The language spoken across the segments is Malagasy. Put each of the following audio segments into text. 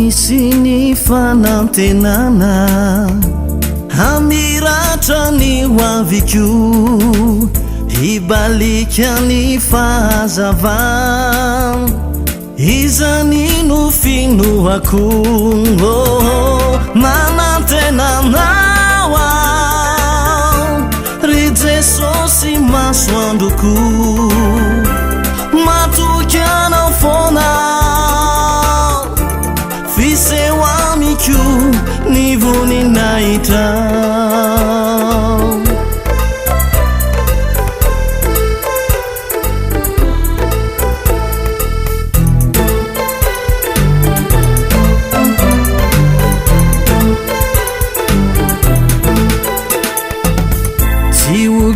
misy ny fanantenana hamiratra ny hoaviko hibalika ny fahazavana izany no finoako manantenanao ry Jesosy masoandroko matokianao foana fiseho amiko ny voninahitra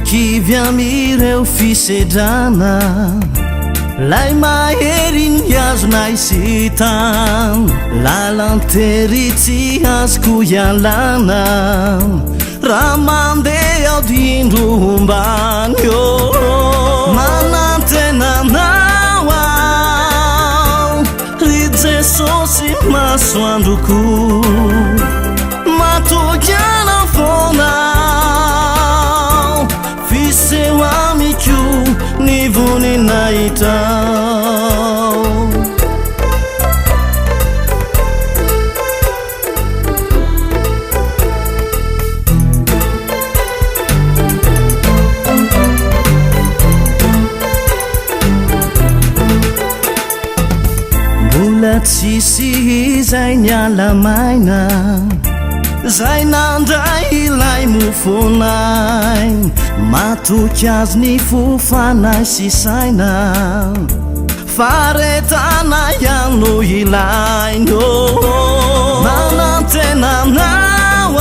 kivy amireo fisedrana lay mahery ny azonay sitana lalantery tsy azoko ialana raha mandeha aodindro ombany manantenanao ry Jesosy masoandroko matokiana foana fiseho amiko ny voninahitra mbola tsisy izay nialamaina zay nandray ilay mofonay matoky azy ny fofanay sy saina faretana ihany ilainy manantenanao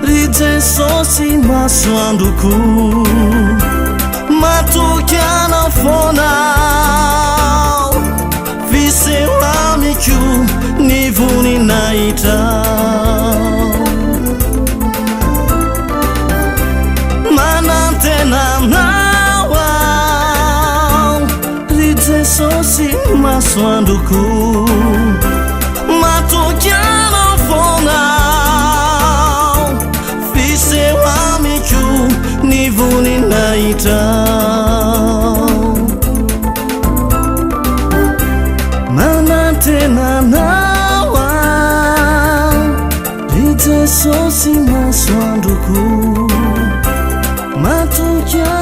ry Jesosy masoandroko matoky anao foana fiseho amiko ny voninahitra manantenanao ry Jesosy masoandroko matokianao foana fiseho amiko ny voninahitra manantenanao ry Jesosy masoandroko matokianao